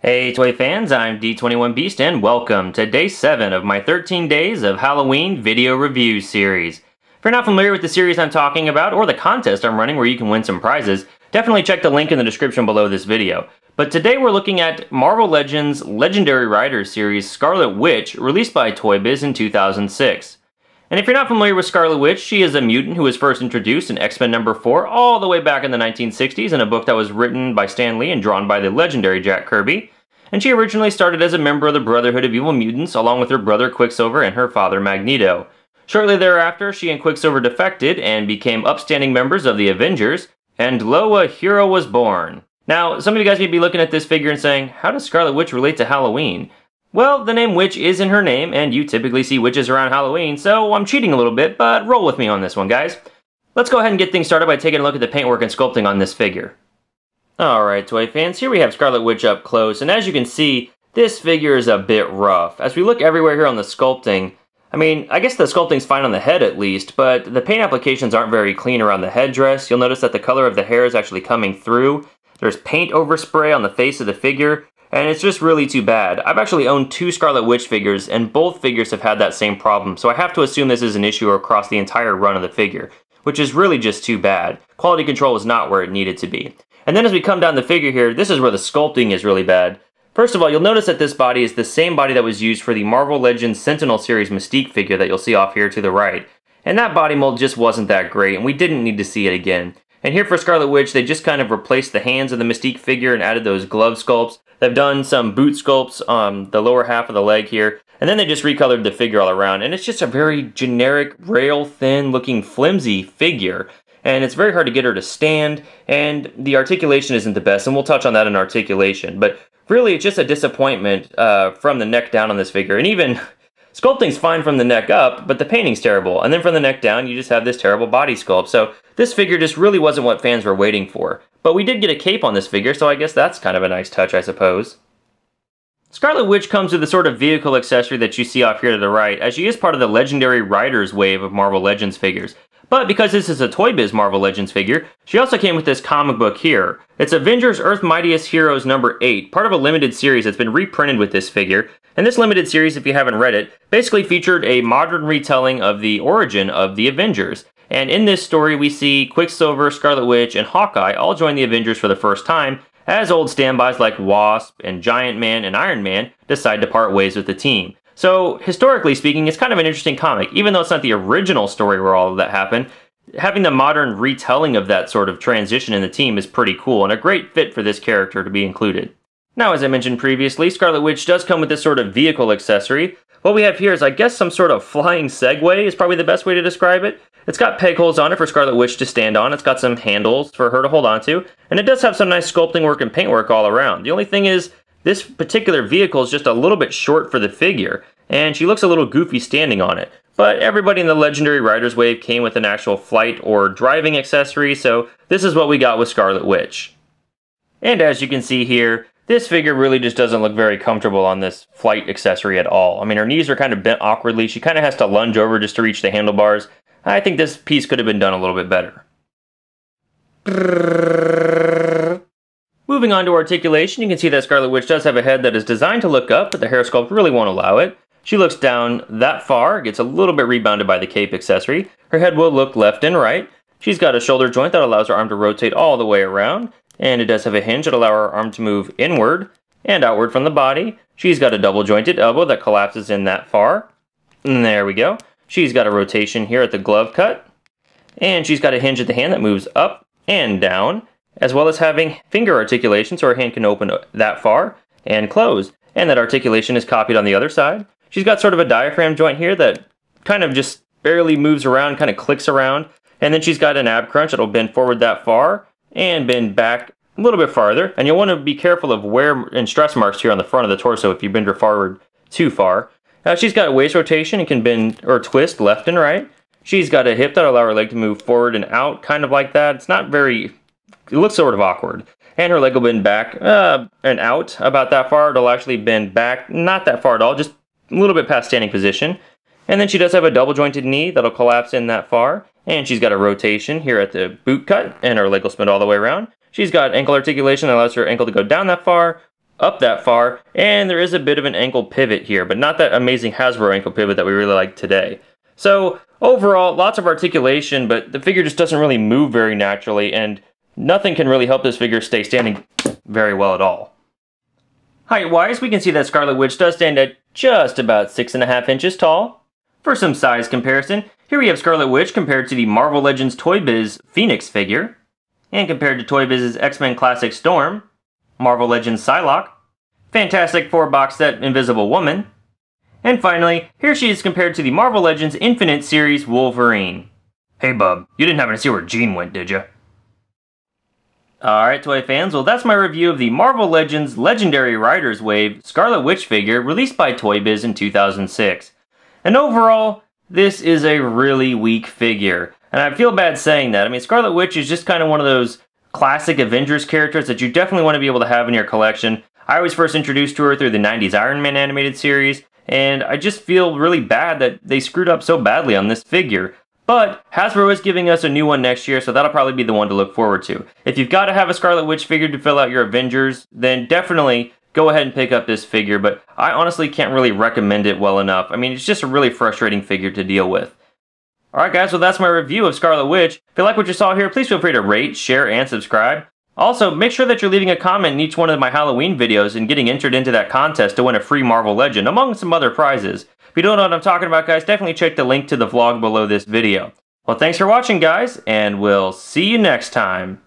Hey toy fans, I'm D21Beast and welcome to day 7 of my 13 days of Halloween video review series. If you're not familiar with the series I'm talking about or the contest I'm running where you can win some prizes, definitely check the link in the description below this video. But today we're looking at Marvel Legends Legendary Riders series Scarlet Witch, released by Toy Biz in 2006. And if you're not familiar with Scarlet Witch, she is a mutant who was first introduced in X-Men number 4 all the way back in the 1960s in a book that was written by Stan Lee and drawn by the legendary Jack Kirby. And she originally started as a member of the Brotherhood of Evil Mutants along with her brother Quicksilver and her father Magneto. Shortly thereafter, she and Quicksilver defected and became upstanding members of the Avengers, and lo, a hero was born. Now, some of you guys may be looking at this figure and saying, how does Scarlet Witch relate to Halloween? Well, the name Witch is in her name, and you typically see witches around Halloween, so I'm cheating a little bit, but roll with me on this one, guys. Let's go ahead and get things started by taking a look at the paintwork and sculpting on this figure. Alright, toy fans, here we have Scarlet Witch up close, and as you can see, this figure is a bit rough. As we look everywhere here on the sculpting, I guess the sculpting's fine on the head at least, but the paint applications aren't very clean around the headdress. You'll notice that the color of the hair is actually coming through. There's paint overspray on the face of the figure, and it's just really too bad. I've actually owned 2 Scarlet Witch figures, and both figures have had that same problem, so I have to assume this is an issue across the entire run of the figure, which is really just too bad. Quality control was not where it needed to be. And then as we come down the figure here, this is where the sculpting is really bad. First of all, you'll notice that this body is the same body that was used for the Marvel Legends Sentinel series Mystique figure that you'll see off here to the right. And that body mold just wasn't that great, and we didn't need to see it again. And here for Scarlet Witch, they just kind of replaced the hands of the Mystique figure and added those glove sculpts. They've done some boot sculpts on the lower half of the leg here, and then they just recolored the figure all around. And it's just a very generic, rail-thin looking flimsy figure. And it's very hard to get her to stand, and the articulation isn't the best, and we'll touch on that in articulation. But really, it's just a disappointment from the neck down on this figure. And even sculpting's fine from the neck up, but the painting's terrible. And then from the neck down, you just have this terrible body sculpt. So this figure just really wasn't what fans were waiting for. But we did get a cape on this figure, so I guess that's kind of a nice touch, I suppose. Scarlet Witch comes with the sort of vehicle accessory that you see off here to the right, as she is part of the Legendary Riders wave of Marvel Legends figures. But because this is a Toy Biz Marvel Legends figure, she also came with this comic book here. It's Avengers Earth Mightiest Heroes number 8, part of a limited series that's been reprinted with this figure. And this limited series, if you haven't read it, basically featured a modern retelling of the origin of the Avengers. And in this story, we see Quicksilver, Scarlet Witch, and Hawkeye all join the Avengers for the first time, as old standbys like Wasp and Giant Man and Iron Man decide to part ways with the team. So, historically speaking, it's kind of an interesting comic. Even though it's not the original story where all of that happened, having the modern retelling of that sort of transition in the team is pretty cool, and a great fit for this character to be included. Now, as I mentioned previously, Scarlet Witch does come with this sort of vehicle accessory. What we have here is, I guess, some sort of flying Segway is probably the best way to describe it. It's got peg holes on it for Scarlet Witch to stand on, it's got some handles for her to hold on to, and it does have some nice sculpting work and paintwork all around. The only thing is, this particular vehicle is just a little bit short for the figure, and she looks a little goofy standing on it. But everybody in the Legendary Riders wave came with an actual flight or driving accessory, so this is what we got with Scarlet Witch. And as you can see here, this figure really just doesn't look very comfortable on this flight accessory at all. Her knees are kind of bent awkwardly, she kind of has to lunge over just to reach the handlebars. I think this piece could have been done a little bit better. Moving on to articulation, you can see that Scarlet Witch does have a head that is designed to look up, but the hair sculpt really won't allow it. She looks down that far, gets a little bit rebounded by the cape accessory. Her head will look left and right. She's got a shoulder joint that allows her arm to rotate all the way around, and it does have a hinge that allows her arm to move inward and outward from the body. She's got a double jointed elbow that collapses in that far. And there we go. She's got a rotation here at the glove cut, and she's got a hinge at the hand that moves up and down, as well as having finger articulation so her hand can open that far and close. And that articulation is copied on the other side. She's got sort of a diaphragm joint here that kind of just barely moves around, kind of clicks around. And then she's got an ab crunch that'll bend forward that far and bend back a little bit farther. And you'll want to be careful of wear and stress marks here on the front of the torso if you bend her forward too far. She's got a waist rotation and can bend or twist left and right. She's got a hip that'll allow her leg to move forward and out, kind of like that. It's not very, it looks sort of awkward. And her leg will bend back and out about that far. It'll actually bend back, not that far at all, just a little bit past standing position. And then she does have a double jointed knee that'll collapse in that far. And she's got a rotation here at the boot cut, and her leg will spin all the way around. She's got ankle articulation that allows her ankle to go down that far, up that far, and there is a bit of an ankle pivot here, but not that amazing Hasbro ankle pivot that we really like today. So overall, lots of articulation, but the figure just doesn't really move very naturally, and nothing can really help this figure stay standing very well at all. Height-wise, we can see that Scarlet Witch does stand at just about 6.5 inches tall. For some size comparison, here we have Scarlet Witch compared to the Marvel Legends Toy Biz Phoenix figure, and compared to Toy Biz's X-Men Classic Storm, Marvel Legends Psylocke, Fantastic Four box set Invisible Woman, and finally, here she is compared to the Marvel Legends Infinite Series Wolverine. Hey bub, you didn't happen to see where Jean went, did ya? Alright toy fans, well that's my review of the Marvel Legends Legendary Riders Wave Scarlet Witch figure released by Toy Biz in 2006. And overall, this is a really weak figure. And I feel bad saying that. I mean, Scarlet Witch is just kind of one of those classic Avengers characters that you definitely want to be able to have in your collection. I was first introduced to her through the 90s Iron Man animated series, and I just feel really bad that they screwed up so badly on this figure. But Hasbro is giving us a new one next year, so that'll probably be the one to look forward to. If you've got to have a Scarlet Witch figure to fill out your Avengers, then definitely go ahead and pick up this figure, but I honestly can't really recommend it well enough. I mean, it's just a really frustrating figure to deal with. Alright guys, well that's my review of Scarlet Witch. If you like what you saw here, please feel free to rate, share, and subscribe. Also, make sure that you're leaving a comment in each one of my Halloween videos and getting entered into that contest to win a free Marvel Legend, among some other prizes. If you don't know what I'm talking about, guys, definitely check the link to the vlog below this video. Well, thanks for watching, guys, and we'll see you next time.